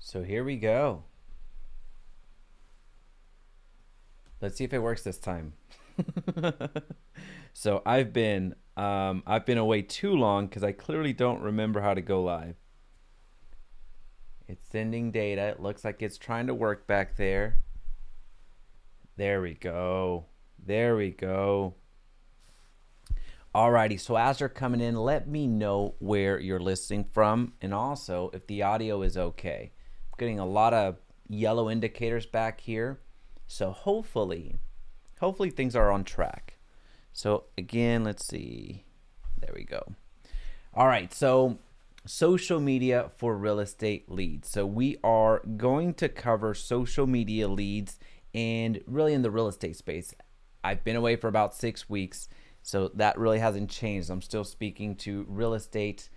So here we go. Let's see if it works this time. So I've been away too long because I clearly don't remember how to go live. It's sending data. It looks like it's trying to work back there. There we go. There we go. Alrighty, so as you're coming in, let me know where you're listening from and also if the audio is okay. I'm getting a lot of yellow indicators back here. So hopefully things are on track. So again, let's see. There we go. All right, so social media for real estate leads. So we are going to cover social media leads and really in the real estate space. I've been away for about 6 weeks, so that really hasn't changed. I'm still speaking to real estate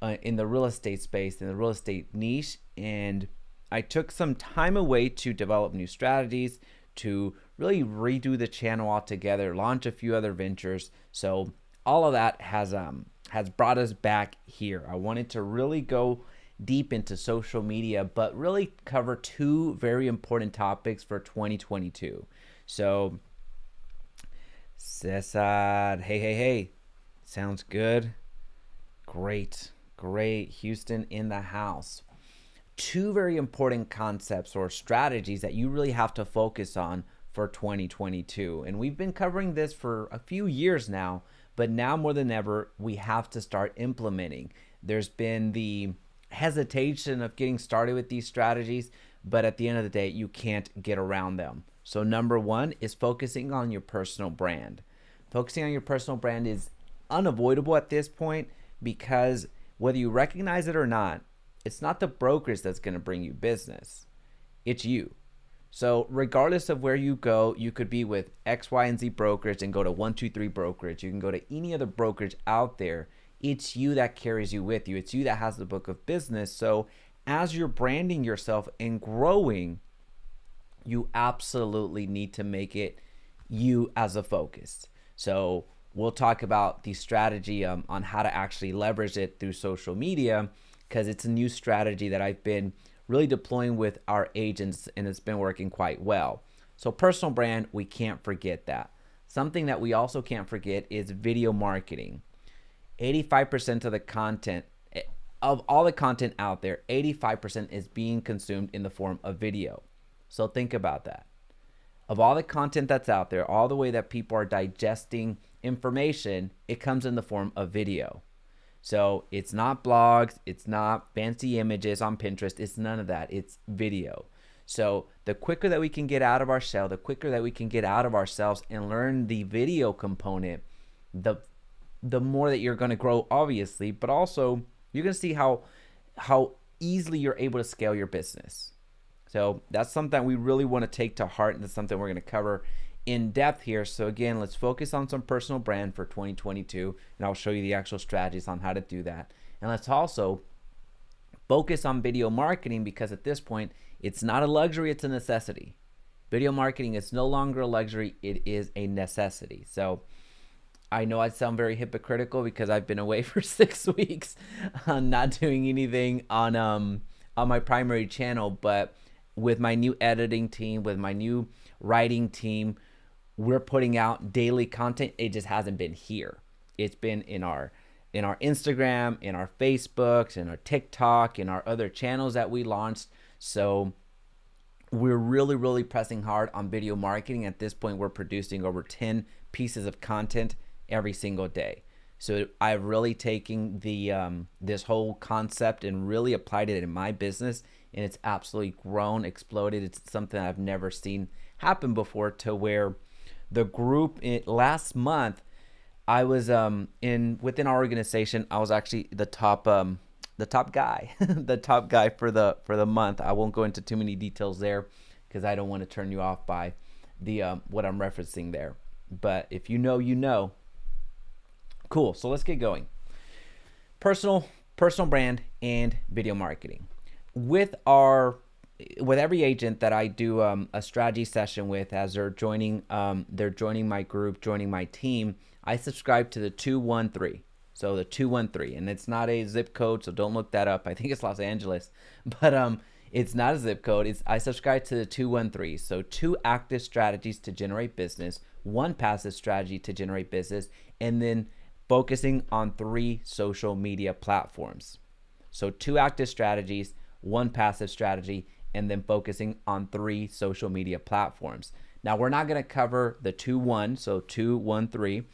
in the real estate space, in the real estate niche, and I took some time away to develop new strategies, to really redo the channel altogether, launch a few other ventures. So all of that has brought us back here. I wanted to really go deep into social media, but really cover two very important topics for 2022. So Cesar, hey. Sounds good. Great. Houston in the house. Two very important concepts or strategies that you really have to focus on for 2022. And we've been covering this for a few years now, but now more than ever, we have to start implementing. There's been the hesitation of getting started with these strategies, but at the end of the day, you can't get around them. So number one is focusing on your personal brand. Focusing on your personal brand is unavoidable at this point because whether you recognize it or not, it's not the brokerage that's going to bring you business. It's you. So regardless of where you go, you could be with X, Y, and Z brokerage and go to 123 brokerage. You can go to any other brokerage out there. It's you that carries you with you. It's you that has the book of business. So as you're branding yourself and growing, you absolutely need to make it you as a focus. So we'll talk about the strategy on how to actually leverage it through social media, because it's a new strategy that I've been really deploying with our agents and it's been working quite well. So personal brand, we can't forget that. Something that we also can't forget is video marketing. 85% of the content, of all the content out there, 85% is being consumed in the form of video. So think about that. Of all the content that's out there, all the way that people are digesting information, it comes in the form of video. So it's not blogs, it's not fancy images on Pinterest, it's none of that, it's video. So the quicker that we can get out of our shell, the quicker that we can get out of ourselves and learn the video component, the more that you're gonna grow, obviously, but also you're gonna see how easily you're able to scale your business. So that's something we really wanna take to heart, and that's something we're gonna cover in depth here. So again, let's focus on some personal brand for 2022, and I'll show you the actual strategies on how to do that. And let's also focus on video marketing, because at this point, it's not a luxury, it's a necessity. Video marketing is no longer a luxury, it is a necessity. So I know I sound very hypocritical because I've been away for 6 weeks, not doing anything on my primary channel, but with my new editing team, with my new writing team, we're putting out daily content. It just hasn't been here. It's been in our Instagram, in our Facebooks, in our TikTok, in our other channels that we launched. So we're really pressing hard on video marketing. At this point, we're producing over 10 pieces of content every single day. So I've really taken the this whole concept and really applied it in my business, and it's absolutely grown, exploded. It's something I've never seen happen before, to where the group last month, I was within our organization, I was actually the top guy, the top guy for the month. I won't go into too many details there because I don't want to turn you off by the what I'm referencing there. But if you know, you know. Cool. So let's get going. Personal brand and video marketing. With every agent that I do a strategy session with, as they're joining my group, joining my team, I subscribe to the 213. So the 213, and it's not a zip code, so don't look that up. I think it's Los Angeles, but It's not a zip code. I subscribe to the 213. So 2 active strategies to generate business, 1 passive strategy to generate business, and then focusing on 3 social media platforms. So 2 active strategies, 1 passive strategy, and then focusing on 3 social media platforms. Now we're not going to cover the 2-1, so 2-1-3.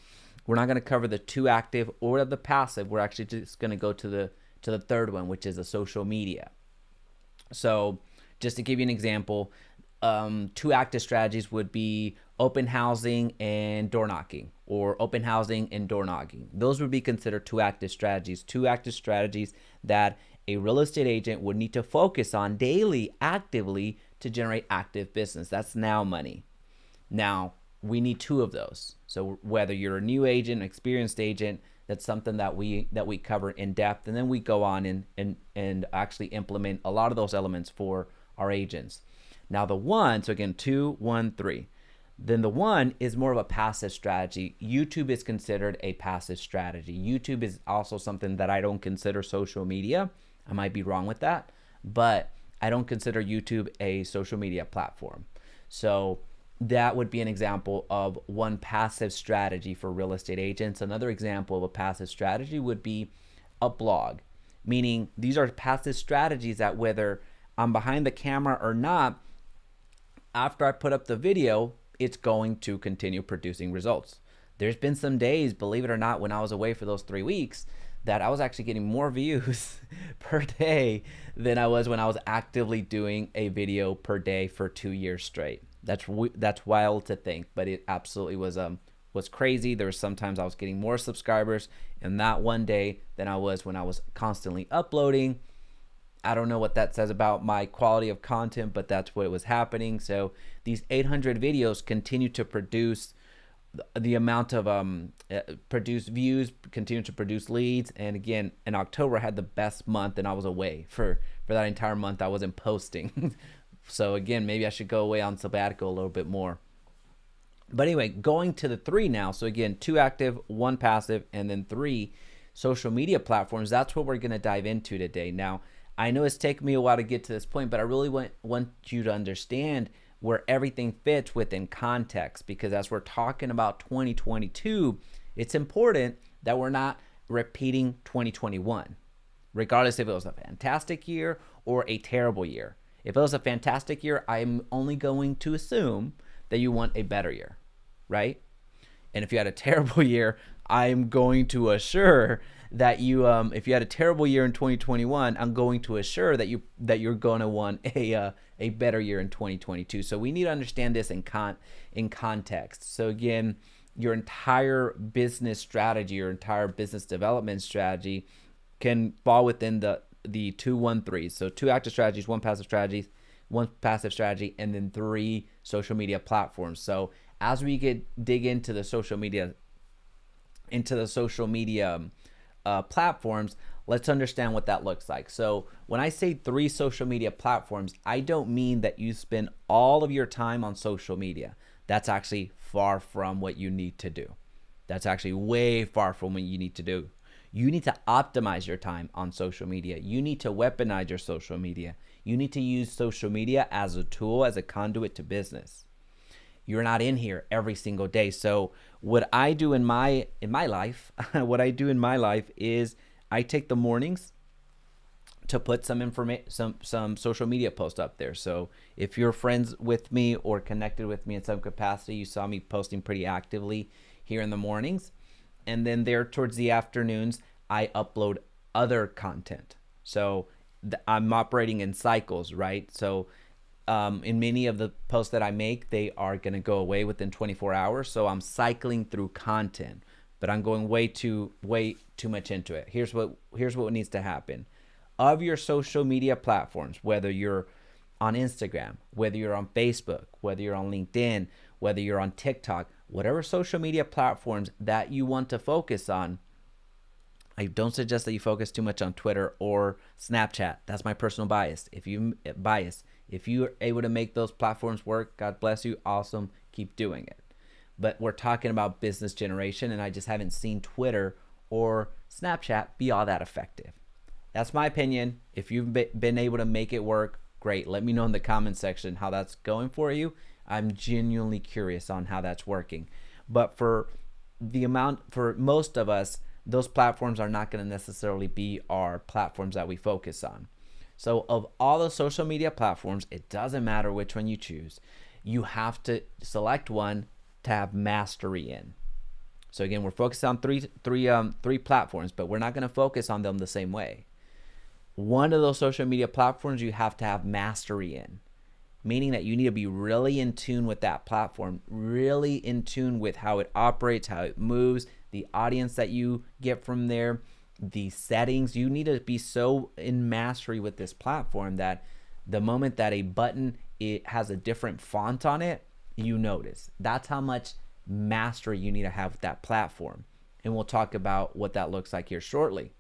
We're not going to cover the 2 active or the passive. We're actually just going to go to the third one, which is the social media. So just to give you an example, 2 active strategies would be open housing and door knocking, or open housing and door knocking. Those would be considered 2 active strategies. 2 active strategies that a real estate agent would need to focus on daily, actively, to generate active business. That's now money. Now, we need 2 of those. So whether you're a new agent, experienced agent, that's something that we cover in depth, and then we go on and actually implement a lot of those elements for our agents. Now the 1, so again, 2, 1, 3. Then the 1 is more of a passive strategy. YouTube is considered a passive strategy. YouTube is also something that I don't consider social media. I might be wrong with that, but I don't consider YouTube a social media platform. So that would be an example of 1 passive strategy for real estate agents. Another example of a passive strategy would be a blog, meaning these are passive strategies that whether I'm behind the camera or not, after I put up the video, it's going to continue producing results. There's been some days, believe it or not, when I was away for those 3 weeks, that I was actually getting more views per day than I was when I was actively doing a video per day for 2 years straight. That's wild to think, but it absolutely was crazy. There was sometimes I was getting more subscribers in that one day than I was when I was constantly uploading. I don't know what that says about my quality of content, but that's what was happening. So these 800 videos continue to produce the amount of produce views, continue to produce leads. And again, in October I had the best month, and I was away for that entire month. I wasn't posting. So again, maybe I should go away on sabbatical a little bit more. But anyway, going to the 3 now. So again, 2 active, 1 passive, and then 3 social media platforms. That's what we're going to dive into today. Now, I know it's taken me a while to get to this point, but I really want you to understand where everything fits within context, because as we're talking about 2022, it's important that we're not repeating 2021, regardless if it was a fantastic year or a terrible year. If it was a fantastic year, I'm only going to assume that you want a better year, right? And if you had a terrible year, I'm going to assure that you, if you had a terrible year in 2021, I'm going to assure that you're going to want a better year in 2022. So we need to understand this in context. So again, your entire business strategy, your entire business development strategy can fall within the 2-1-3. So 2 active strategies, 1 passive strategy, 1 passive strategy, and then 3 social media platforms. So as we dig into the social media platforms, let's understand what that looks like. So when I say 3 social media platforms, I don't mean that you spend all of your time on social media. That's actually far from what you need to do. That's actually way far from what you need to do. You need to optimize your time on social media. You need to weaponize your social media. You need to use social media as a tool, as a conduit to business. You're not in here every single day. So what I do in my life, what I do in my life is I take the mornings to put some social media posts up there. So if you're friends with me or connected with me in some capacity, you saw me posting pretty actively here in the mornings. And then there towards the afternoons, I upload other content. So I'm operating in cycles, right? So in many of the posts that I make, they are going to go away within 24 hours. So I'm cycling through content, but I'm going way too much into it. Here's what needs to happen. Of your social media platforms, whether you're on Instagram, whether you're on Facebook, whether you're on LinkedIn, whether you're on TikTok, whatever social media platforms that you want to focus on, I don't suggest that you focus too much on Twitter or Snapchat. That's my personal bias. If you're able to make those platforms work, God bless you. Awesome. Keep doing it. But we're talking about business generation, and I just haven't seen Twitter or Snapchat be all that effective. That's my opinion. If you've been able to make it work, great. Let me know in the comment section how that's going for you. I'm genuinely curious on how that's working. But for most of us, those platforms are not going to necessarily be our platforms that we focus on. So of all the social media platforms, it doesn't matter which one you choose. You have to select one to have mastery in. So again, we're focused on three platforms, but we're not going to focus on them the same way. One of those social media platforms you have to have mastery in, meaning that you need to be really in tune with that platform, really in tune with how it operates, how it moves, the audience that you get from there, the settings. You need to be so in mastery with this platform that the moment that a button it has a different font on it, you notice. That's how much mastery you need to have with that platform. And we'll talk about what that looks like here shortly.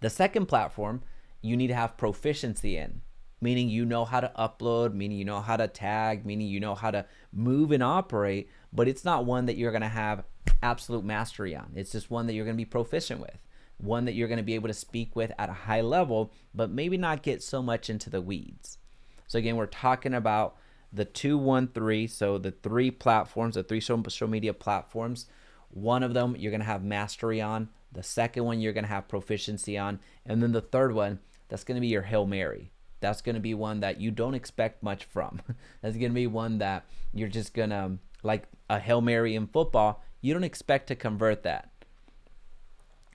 The second platform you need to have proficiency in, meaning you know how to upload, meaning you know how to tag, meaning you know how to move and operate, but it's not one that you're going to have absolute mastery on. It's just one that you're going to be proficient with, one that you're going to be able to speak with at a high level, but maybe not get so much into the weeds. So again, we're talking about the 213, so the three platforms, the three social media platforms. One of them you're going to have mastery on. The second one you're going to have proficiency on. And then the third one, that's going to be your Hail Mary. That's going to be one that you don't expect much from. That's going to be one that you're just going to, like a Hail Mary in football, you don't expect to convert that.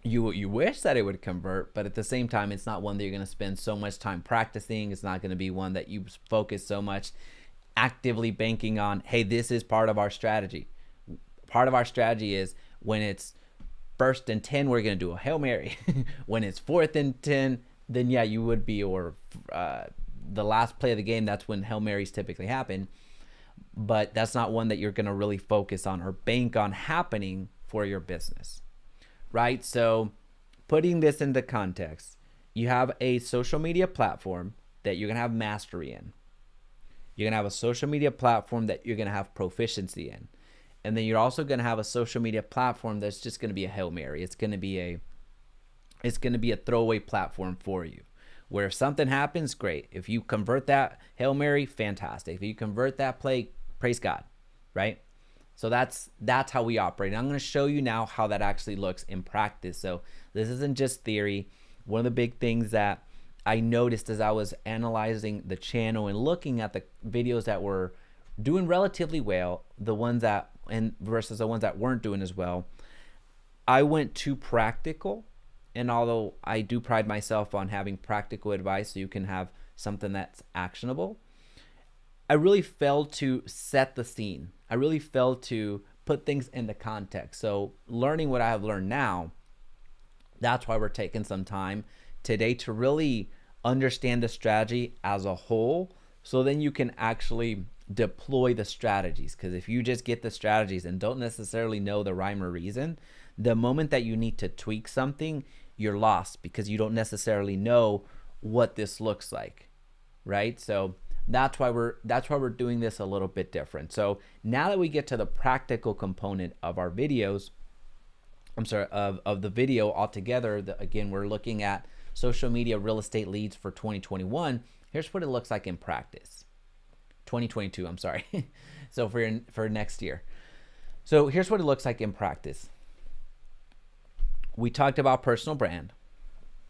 You wish that it would convert, but at the same time, it's not one that you're going to spend so much time practicing. It's not going to be one that you focus so much actively banking on, hey, this is part of our strategy. Part of our strategy is when it's 1st and 10, we're going to do a Hail Mary. When it's 4th and 10, then yeah, you would be, or the last play of the game, that's when Hail Marys typically happen. But that's not one that you're going to really focus on or bank on happening for your business, right? So putting this into context, you have a social media platform that you're going to have mastery in. You're going to have a social media platform that you're going to have proficiency in. And then you're also going to have a social media platform that's just going to be a Hail Mary. It's going to be a throwaway platform for you, where if something happens, great. If you convert that Hail Mary, fantastic. If you convert that play, praise God, right? So that's how we operate. And I'm going to show you now how that actually looks in practice. So this isn't just theory. One of the big things that I noticed as I was analyzing the channel and looking at the videos that were doing relatively well, the ones that versus the ones that weren't doing as well, I went too practical. And although I do pride myself on having practical advice so you can have something that's actionable, I really failed to set the scene. I really failed to put things into context. So learning what I have learned now, that's why we're taking some time today to really understand the strategy as a whole, so then you can actually deploy the strategies. Because if you just get the strategies and don't necessarily know the rhyme or reason, the moment that you need to tweak something, you're lost because you don't necessarily know what this looks like, right? So that's why we're doing this a little bit different. So now that we get to the practical component of our videos, of the video altogether, again, we're looking at social media real estate leads for 2021. Here's what it looks like in practice. 2022, I'm sorry. So for next year. So here's what it looks like in practice. We talked about personal brand,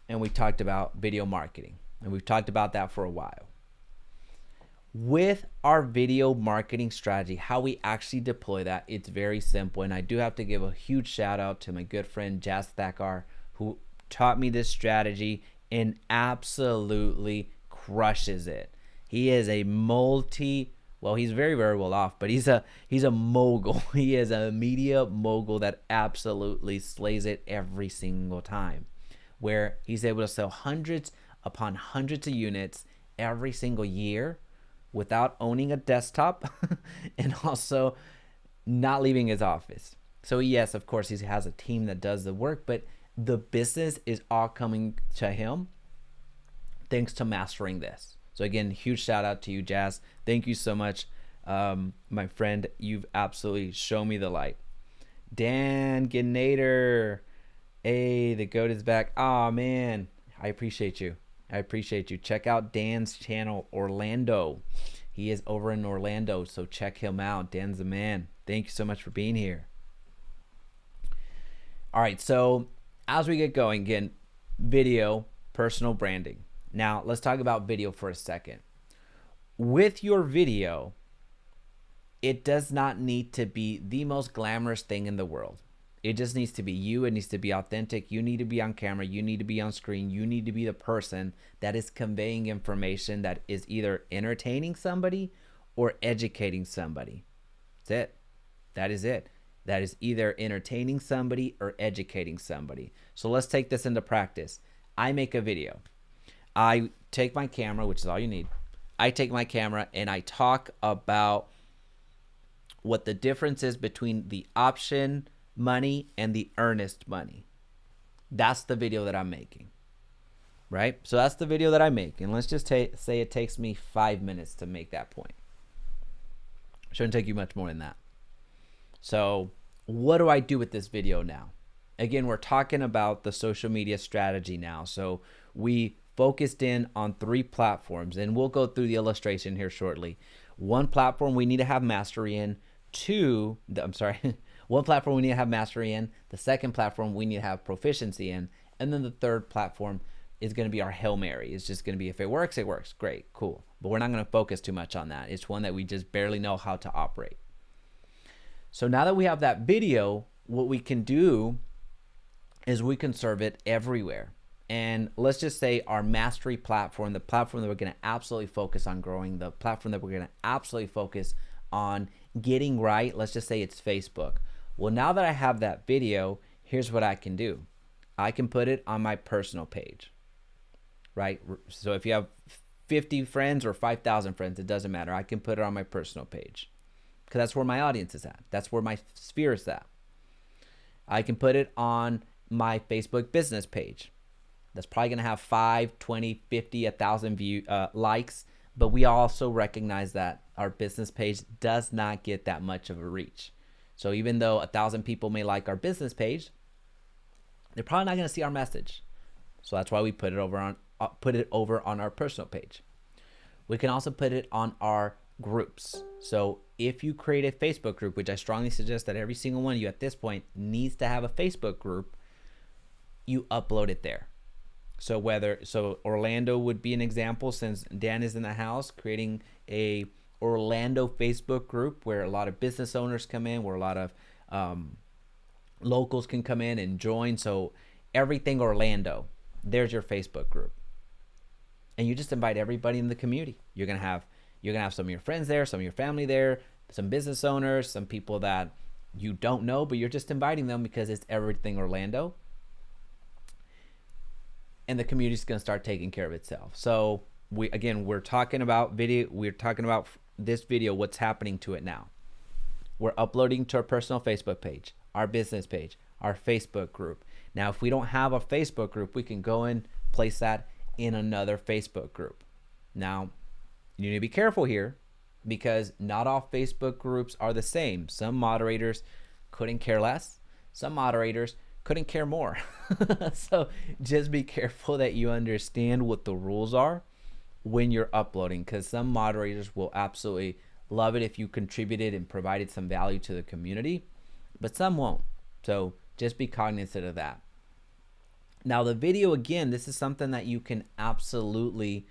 and we talked about video marketing, and we've talked about that for a while. With our video marketing strategy, how we actually deploy that, it's very simple. And I do have to give a huge shout out to my good friend Jas Thakkar, who taught me this strategy and absolutely crushes it. He is a he's very, very well off, but he's a mogul. He is a media mogul that absolutely slays it every single time, where he's able to sell hundreds upon hundreds of units every single year without owning a desktop and also not leaving his office. So yes, of course, he has a team that does the work, but the business is all coming to him thanks to mastering this. So again, huge shout out to you, Jas. Thank you so much, my friend. You've absolutely shown me the light. Dan Gnader. Hey, the GOAT is back. Oh man, I appreciate you. I appreciate you. Check out Dan's channel, Orlando. He is over in Orlando, so check him out. Dan's the man. Thank you so much for being here. All right, so as we get going, again, video, personal branding. Now, let's talk about video for a second. With your video, it does not need to be the most glamorous thing in the world. It just needs to be you. It needs to be authentic. You need to be on camera. You need to be on screen. You need to be the person that is conveying information that is either entertaining somebody or educating somebody. That's it. That is it. That is either entertaining somebody or educating somebody. So let's take this into practice. I make a video. I take my camera, which is all you need. I take my camera and I talk about what the difference is between the option money and the earnest money. That's the video that I'm making, right? So that's the video that I make. And let's just say it takes me 5 minutes to make that point. Shouldn't take you much more than that. So what do I do with this video now? Again, we're talking about the social media strategy now. So we focused in on 3 platforms, and we'll go through the illustration here shortly. 1 platform we need to have mastery in. 2, one platform we need to have mastery in. The second platform we need to have proficiency in. And then the third platform is going to be our Hail Mary. It's just going to be, if it works, it works. Great, cool. But we're not going to focus too much on that. It's one that we just barely know how to operate. So now that we have that video, what we can do is we can serve it everywhere. And let's just say our mastery platform, the platform that we're going to absolutely focus on growing, the platform that we're going to absolutely focus on getting right, let's just say it's Facebook. Well, now that I have that video, here's what I can do. I can put it on my personal page, right? So if you have 50 friends or 5,000 friends, it doesn't matter. I can put it on my personal page because that's where my audience is at. That's where my sphere is at. I can put it on my Facebook business page. That's probably going to have 5, 20, 50, 1,000 likes. But we also recognize that our business page does not get that much of a reach. So even though 1,000 people may like our business page, they're probably not going to see our message. So that's why we put it over on our personal page. We can also put it on our groups. So if you create a Facebook group, which I strongly suggest that every single one of you at this point needs to have a Facebook group, you upload it there. So Orlando would be an example, since Dan is in the house, creating a Orlando Facebook group where a lot of business owners come in, where a lot of locals can come in and join. So everything Orlando, there's your Facebook group. And you just invite everybody in the community. You're gonna have some of your friends there, some of your family there, some business owners, some people that you don't know, but you're just inviting them because it's everything Orlando. And the community is going to start taking care of itself. So we're talking about video. We're talking about this video, what's happening to it now. We're uploading to our personal Facebook page, our business page, our Facebook group. Now, if we don't have a Facebook group, we can go and place that in another Facebook group. Now, you need to be careful here because not all Facebook groups are the same. Some moderators couldn't care less. Some moderators couldn't care more. So just be careful that you understand what the rules are when you're uploading, because some moderators will absolutely love it if you contributed and provided some value to the community, but some won't. So just be cognizant of that. Now the video, again, this is something that you can absolutely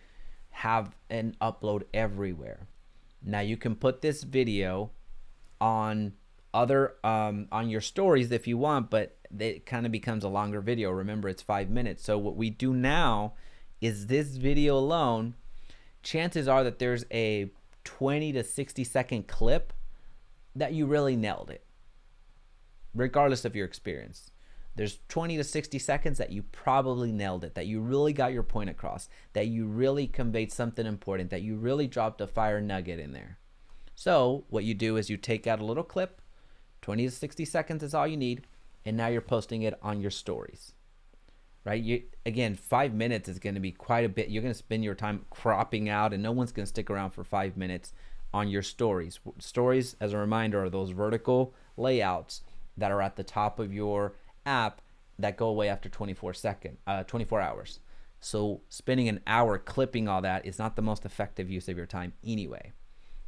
have and upload everywhere. Now you can put this video on on your stories if you want, but it kind of becomes a longer video. Remember, it's 5 minutes. So what we do now is this video alone, chances are that there's a 20 to 60 second clip that you really nailed it, regardless of your experience. There's 20 to 60 seconds that you probably nailed it, that you really got your point across, that you really conveyed something important, that you really dropped a fire nugget in there. So what you do is you take out a little clip, 20 to 60 seconds is all you need, and now you're posting it on your stories, right? Again, 5 minutes is going to be quite a bit. You're going to spend your time cropping out, and no one's going to stick around for 5 minutes on your stories. Stories, as a reminder, are those vertical layouts that are at the top of your app that go away after 24 hours. So spending an hour clipping all that is not the most effective use of your time anyway.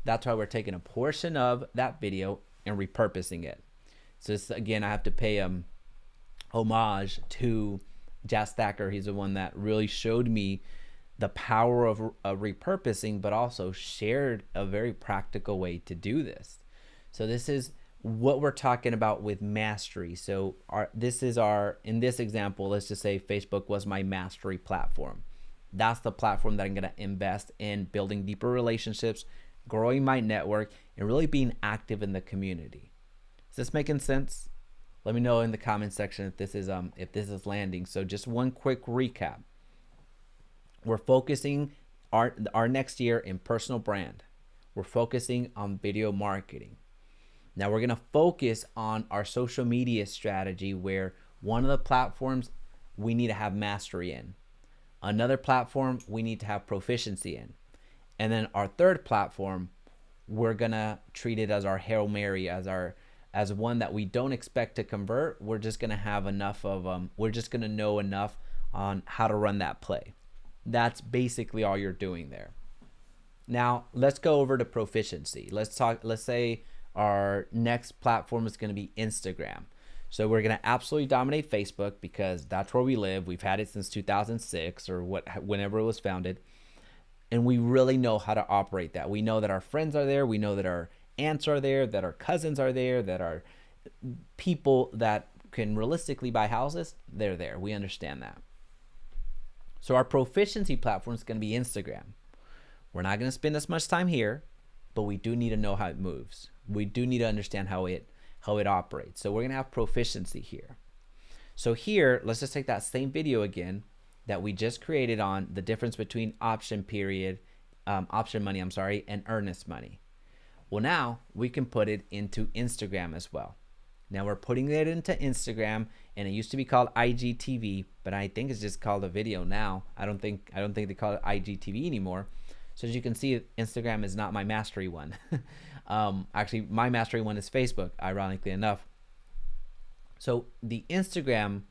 That's why we're taking a portion of that video and repurposing it. So this, again, I have to pay homage to Jazz Thacker. He's the one that really showed me the power of repurposing, but also shared a very practical way to do this. So this is what we're talking about with mastery. So in this example, let's just say Facebook was my mastery platform. That's the platform that I'm going to invest in building deeper relationships, growing my network, and really being active in the community. Is this making sense? Let me know in the comment section if this is landing. So just one quick recap. We're focusing our next year in personal brand. We're focusing on video marketing. Now we're going to focus on our social media strategy, where one of the platforms we need to have mastery in. Another platform we need to have proficiency in. And then our third platform, we're going to treat it as our Hail Mary, as one that we don't expect to convert. We're just going to have enough of we're just going to know enough on how to run that play. That's basically all you're doing there. Now, let's go over to proficiency. Let's say our next platform is going to be Instagram. So we're going to absolutely dominate Facebook because that's where we live. We've had it since 2006 or whenever it was founded. And we really know how to operate that. We know that our friends are there. We know that our aunts are there, that our cousins are there, that our people that can realistically buy houses, they're there. We understand that. So our proficiency platform is going to be Instagram. We're not going to spend as much time here, but we do need to know how it moves. We do need to understand how it operates. So we're going to have proficiency here. So here, let's just take that same video again that we just created on the difference between option money, and earnest money. Well, now we can put it into Instagram as well. Now we're putting it into Instagram, and it used to be called IGTV, but I think it's just called a video now. I don't think they call it IGTV anymore. So as you can see, Instagram is not my mastery one. Actually, my mastery one is Facebook, ironically enough. So the Instagram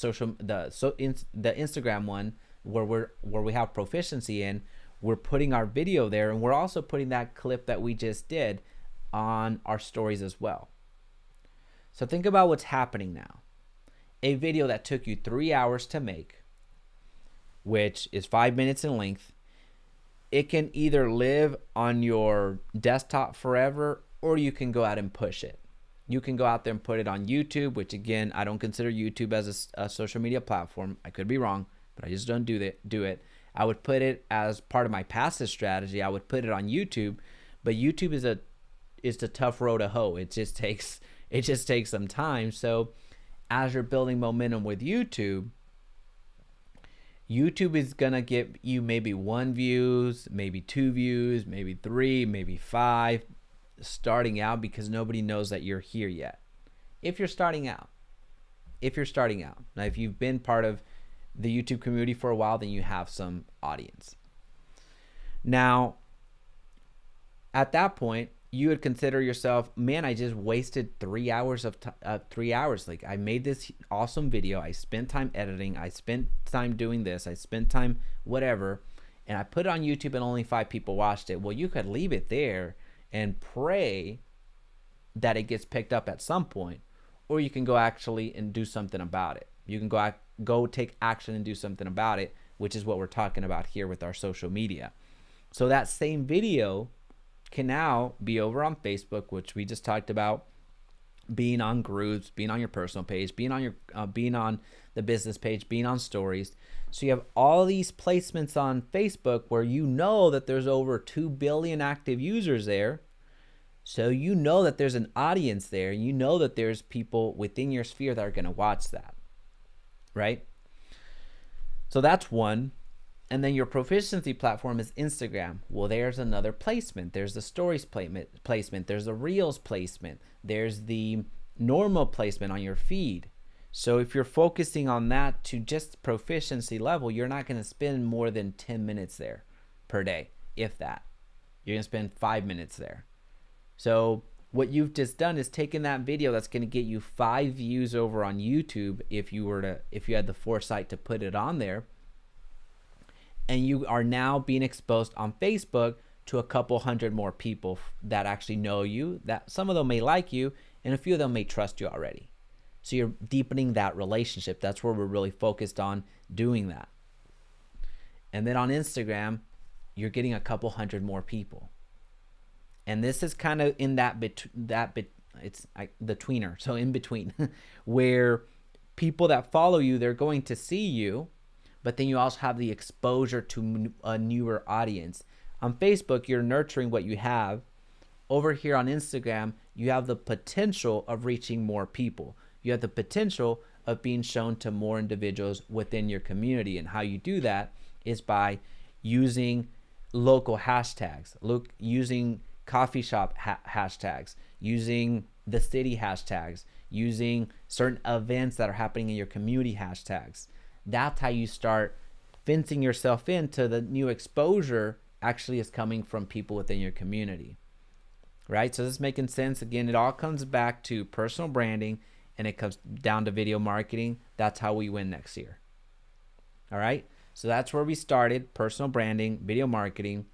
the Instagram one, where we have proficiency in, we're putting our video there, and we're also putting that clip that we just did on our stories as well. So think about what's happening now. A video that took you 3 hours to make, which is 5 minutes in length, it can either live on your desktop forever, or you can go out and push it. You can go out there and put it on YouTube, which again, I don't consider YouTube as a social media platform. I could be wrong, but I just don't do it. I would put it as part of my passive strategy. I would put it on YouTube, but YouTube is a tough road to hoe. It just takes some time. So as you're building momentum with YouTube is gonna get you maybe 1 views, maybe 2 views, maybe 3, maybe 5, starting out, because nobody knows that you're here yet. If you're starting out. Now, if you've been part of the YouTube community for a while, then you have some audience. Now, at that point, you would consider yourself, man, I just wasted 3 hours of 3 hours. Like, I made this awesome video. I spent time editing. I spent time doing this. I spent time whatever. And I put it on YouTube and only 5 people watched it. Well, you could leave it there and pray that it gets picked up at some point. Or you can go actually and do something about it. You can go take action and do something about it, which is what we're talking about here with our social media. So that same video can now be over on Facebook, which we just talked about, being on groups, being on your personal page, being on the business page, being on stories. So you have all these placements on Facebook where you know that there's over 2 billion active users there. So you know that there's an audience there. You know that there's people within your sphere that are going to watch that, right? So that's one. And then your proficiency platform is Instagram. Well, there's another placement. There's the stories placement. There's the reels placement. There's the normal placement on your feed. So if you're focusing on that to just proficiency level, you're not going to spend more than 10 minutes there per day, if that. You're going to spend 5 minutes there. So what you've just done is taken that video that's going to get you 5 views over on YouTube if you had the foresight to put it on there. And you are now being exposed on Facebook to a couple hundred more people that actually know you, that some of them may like you, and a few of them may trust you already. So you're deepening that relationship. That's where we're really focused on doing that. And then on Instagram, you're getting a couple hundred more people. And this is kind of in the tweener, so in between, where people that follow you, they're going to see you, but then you also have the exposure to a newer audience. On Facebook, you're nurturing what you have. Over here on Instagram, you have the potential of reaching more people. You have the potential of being shown to more individuals within your community. And how you do that is by using local hashtags, using coffee shop hashtags, using the city hashtags, using certain events that are happening in your community hashtags. That's how you start fencing yourself into the new exposure actually is coming from people within your community, right? So this is making sense. Again, it all comes back to personal branding, and it comes down to video marketing. That's how we win next year. All right. So that's where we started: personal branding, video marketing.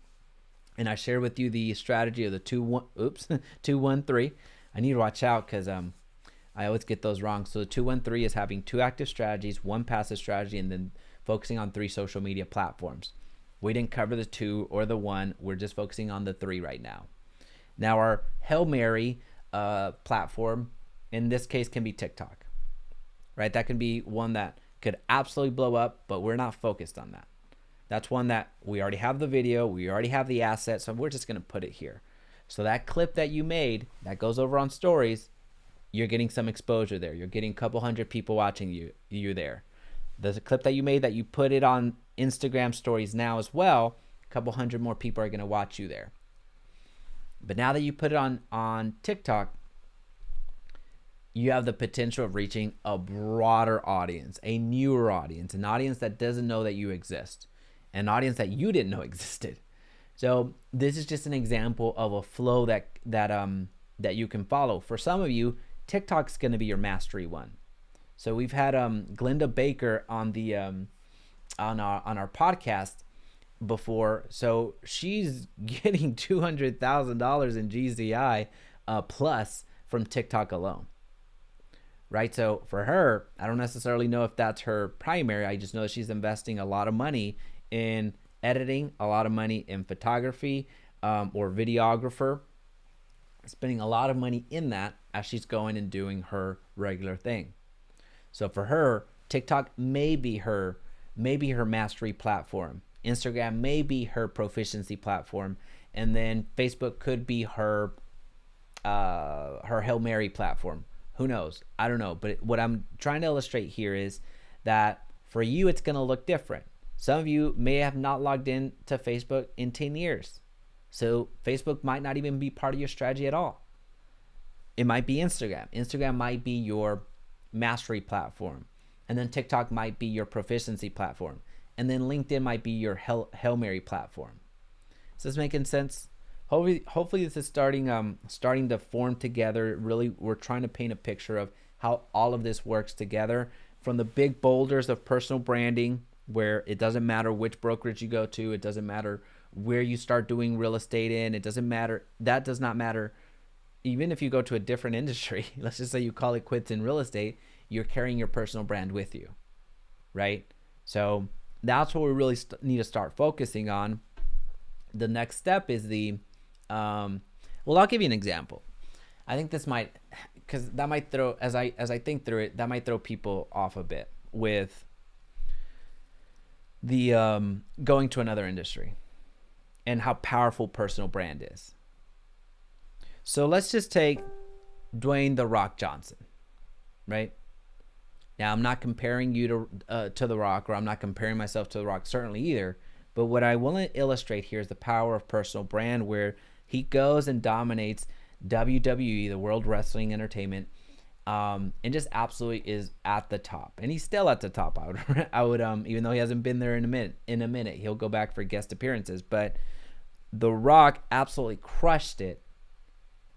And I shared with you the strategy of the 2-1-3. I need to watch out because I always get those wrong. So the 2-1-3 is having 2 active strategies, 1 passive strategy, and then focusing on 3 social media platforms. We didn't cover the 2 or the 1. We're just focusing on the 3 right now. Now our Hail Mary platform, in this case, can be TikTok, right? That can be one that could absolutely blow up, but we're not focused on that. That's one that we already have the video, we already have the asset, so we're just gonna put it here. So that clip that you made that goes over on stories, you're getting some exposure there. You're getting a couple hundred people watching you there. The clip that you made that you put it on Instagram stories now as well, a couple hundred more people are gonna watch you there. But now that you put it on TikTok, you have the potential of reaching a broader audience, a newer audience, an audience that doesn't know that you exist, an audience that you didn't know existed. So this is just an example of a flow that you can follow. For some of you, TikTok's going to be your mastery one. So we've had Glenda Baker on the on our podcast before. So she's getting $200,000 in GCI plus from TikTok alone. Right? So for her, I don't necessarily know if that's her primary. I just know that she's investing a lot of money in editing, a lot of money in photography or videographer, spending a lot of money in that as she's going and doing her regular thing. So for her, TikTok may be her mastery platform. Instagram may be her proficiency platform, and then Facebook could be her Hail Mary platform. Who knows? I don't know. But what I'm trying to illustrate here is that for you, it's going to look different. Some of you may have not logged in to Facebook in 10 years. So Facebook might not even be part of your strategy at all. It might be Instagram. Instagram might be your mastery platform. And then TikTok might be your proficiency platform. And then LinkedIn might be your Hail Mary platform. Is this making sense? Hopefully this is starting to form together. Really, we're trying to paint a picture of how all of this works together, from the big boulders of personal branding, where it doesn't matter which brokerage you go to, it doesn't matter where you start doing real estate in, it doesn't matter. That does not matter. Even if you go to a different industry, let's just say you call it quits in real estate, you're carrying your personal brand with you, right? So that's what we really need to start focusing on. The next step is well, I'll give you an example. I think this might, because that might throw, as I think through it, that might throw people off a bit with the going to another industry and how powerful personal brand is. So let's just take Dwayne "The Rock" Johnson, right? Now, I'm not comparing you to The Rock, or I'm not comparing myself to The Rock, certainly either. But what I want to illustrate here is the power of personal brand, where he goes and dominates WWE, the World Wrestling Entertainment, and just absolutely is at the top. And he's still at the top. I would even though he hasn't been there in a minute, he'll go back for guest appearances. But The Rock absolutely crushed it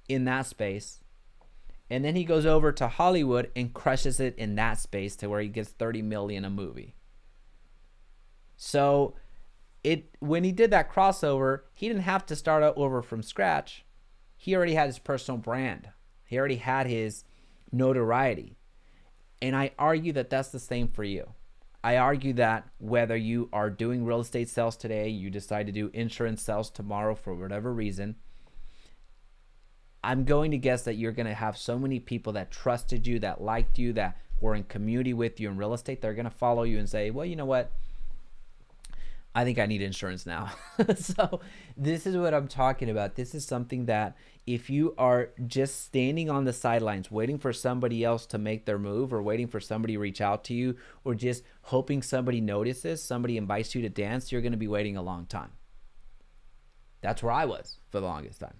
in that space. And then he goes over to Hollywood and crushes it in that space to where he gets $30 million a movie. So when he did that crossover, he didn't have to start over from scratch. He already had his personal brand. He already had his notoriety. And I argue that that's the same for you. I argue that whether you are doing real estate sales today, you decide to do insurance sales tomorrow for whatever reason, I'm going to guess that you're going to have so many people that trusted you, that liked you, that were in community with you in real estate. They're going to follow you and say, well, you know what? I think I need insurance now. So this is what I'm talking about. This is something that if you are just standing on the sidelines, waiting for somebody else to make their move, or waiting for somebody to reach out to you, or just hoping somebody notices, somebody invites you to dance, you're going to be waiting a long time. That's where I was for the longest time.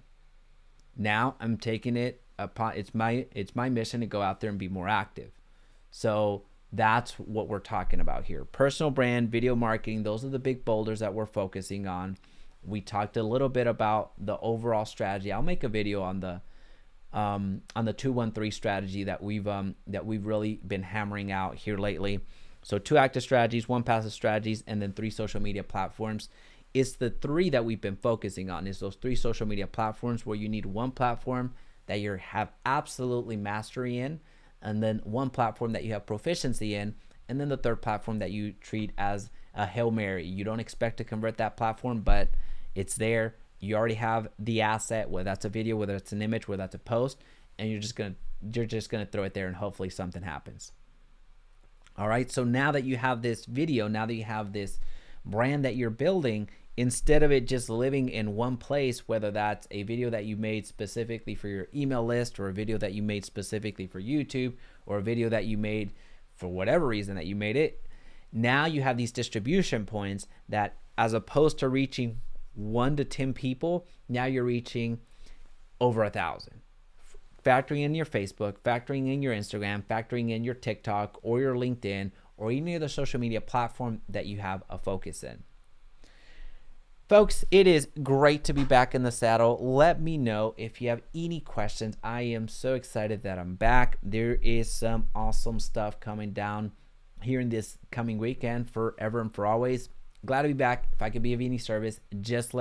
Now I'm taking it upon, it's my mission to go out there and be more active. So that's what we're talking about here. Personal brand, video marketing, those are the big boulders that we're focusing on. We talked a little bit about the overall strategy. I'll make a video on the 213 strategy that we've really been hammering out here lately. So 2 active strategies, 1 passive strategies, and then 3 social media platforms. It's the 3 that we've been focusing on. Is those 3 social media platforms where you need 1 platform that you have absolutely mastery in, and then 1 platform that you have proficiency in, and then the 3rd platform that you treat as a Hail Mary. You don't expect to convert that platform, but it's there. You already have the asset, whether that's a video, whether it's an image, whether that's a post, and you're just gonna throw it there and hopefully something happens. All right, so now that you have this video, now that you have this brand that you're building, instead of it just living in one place, whether that's a video that you made specifically for your email list, or a video that you made specifically for YouTube, or a video that you made for whatever reason that you made it, now you have these distribution points that, as opposed to reaching 1 to 10 people, now you're reaching over 1,000. Factoring in your Facebook, factoring in your Instagram, factoring in your TikTok or your LinkedIn, or any other social media platform that you have a focus in. Folks, it is great to be back in the saddle. Let me know if you have any questions. I am so excited that I'm back. There is some awesome stuff coming down here in this coming weekend, forever and for always. Glad to be back. If I could be of any service, just let